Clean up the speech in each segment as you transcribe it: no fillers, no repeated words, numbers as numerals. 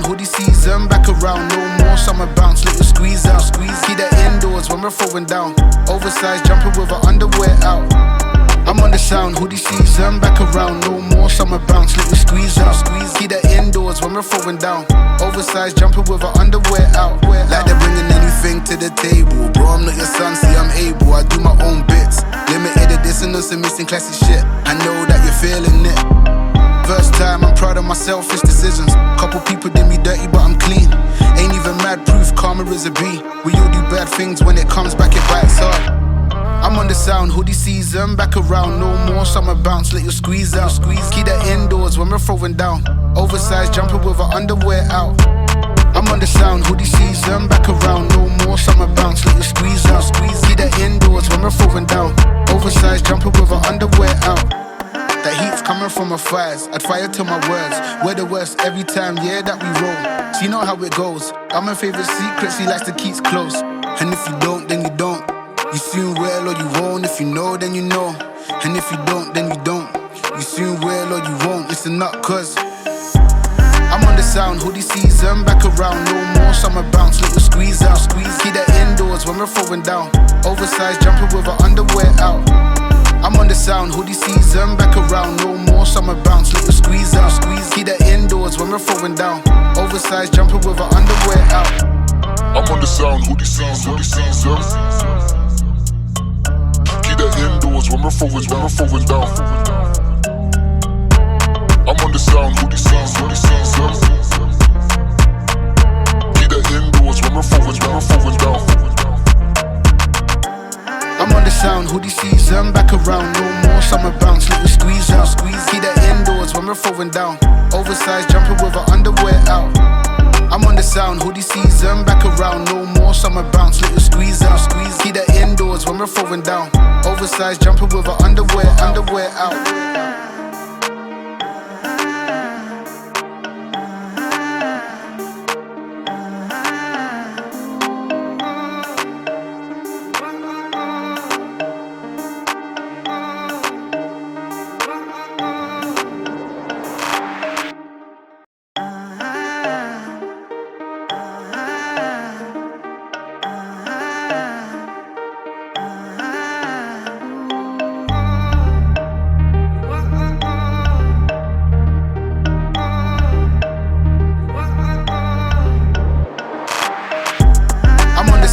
sound, hoodie season, back around, no more summer bounce, little squeeze out, keep that indoors when we're throwing down, oversized jumper with her underwear out. I'm on the sound, hoodie season, back around, no more summer bounce, little squeeze out, keep that indoors when we're throwing down, oversized jumper with her underwear out. Like they're bringing anything to the table, bro, I'm not your son, see I'm able, I do my own bits, limited edition and some missing classic shit, I know that you're feeling it. First time, I'm proud of my selfish decisions. Couple people did me dirty, but I'm clean. Ain't even mad proof, karma is a B. We all do bad things, when it comes back, it bites hard. I'm on the sound, hoodie season, back around, no more summer bounce, let you squeeze out. Keep that indoors when we're throwing down, oversized jumper with her underwear out. I'm on the sound, hoodie season, back around, no more summer bounce, let you squeeze out. Keep that indoors when we're throwing down, oversized jumper with her underwear out. That heat's coming from my fires, I'd fire to my words. We're the worst every time, yeah, that we roll. So you know how it goes, I'm my favorite secrets, he likes to keep close. And if you don't, then you don't. You soon will or you won't, if you know, then you know. And if you don't, then you don't. You soon will or you won't, listen up, cause I'm on the sound, hoodie season, back around, no more summer bounce, little squeeze out. Keep that indoors when we're throwing down, oversized jumper with her underwear out. I'm on the sound, hoodie season, back around, no more summer bounce, little squeeze out. Keep that indoors when we're throwing down, oversized jumper with her underwear out. I'm on the sound, hoodie season. Keep that indoors when we're throwing down. I'm on the sound, hoodie season. Keep that indoors when we're throwing down. I'm on the sound, hoodie season, back around, no more summer bounce, little squeeze out. Keep that indoors when we're throwing down, oversized jumper with her underwear out. I'm on the sound, hoodie season, back around, no more summer bounce, little squeeze out. Keep that indoors when we're throwing down, oversized jumper with her underwear out.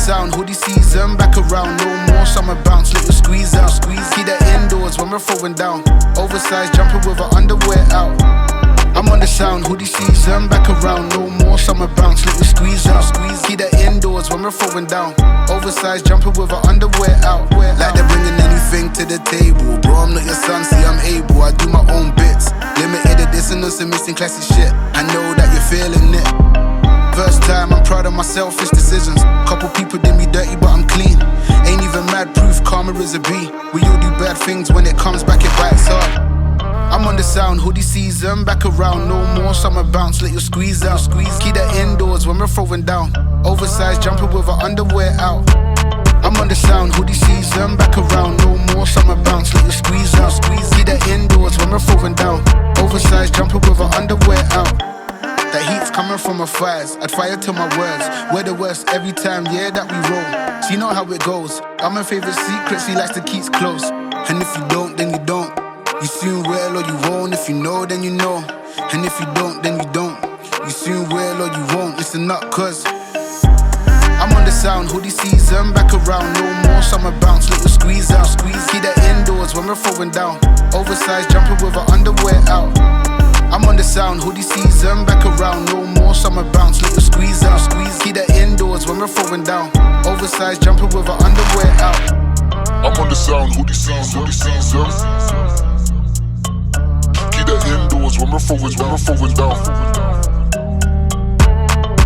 Sound, hoodie season, back around, no more summer bounce, little squeeze out. Keep that indoors when we're throwing down, oversized jumper with her underwear out. I'm on the sound, hoodie season, back around, no more summer bounce, little squeeze out. Keep that indoors when we're throwing down, oversized jumper with her underwear out. Like they're bringing anything to the table, bro, I'm not your son, see I'm able, I do my own bits, limited edition and some missing classic shit, I know that you're feeling it. First time, I'm proud of my selfish decisions. Couple people did me dirty, but I'm clean. Ain't even mad proof, karma is a B. We all do bad things, when it comes back, it bites hard. I'm on the sound, hoodie season, back around, no more summer bounce, let you squeeze out. Keep that indoors when we're throwing down, oversized jumper with her underwear out. I'm on the sound, hoodie season, back around, no more summer bounce, let you squeeze out. Keep that indoors when we're throwing down, oversized jumper with her underwear out. That heat's coming from my fires, I'd fire to my words. We're the worst every time, yeah, that we roll. So you know how it goes, I'm my favorite secrets, he likes to keep close. And if you don't, then you don't. You soon will or you won't, if you know, then you know. And if you don't, then you don't. You soon will or you won't, listen up, cause I'm on the sound, hoodie season, back around, no more summer bounce, little squeeze out. Keep that indoors when we're throwing down, oversized jumper with her underwear out. I'm on the sound, hoodie season, back around, no more summer bounce, little squeeze out. Keep that indoors when we're throwing down, oversized jumper with her underwear out. I'm on the sound, hoodie season. Keep that indoors when we're throwing down.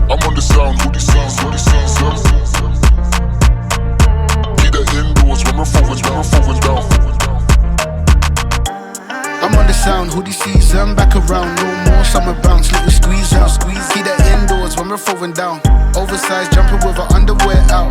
I'm on the sound, hoodie season. Keep that indoors when we're throwing down. I'm on the sound, hoodie season, back around, no more summer bounce, little squeeze out. Keep that indoors when we're throwing down, oversized jumper with her underwear out.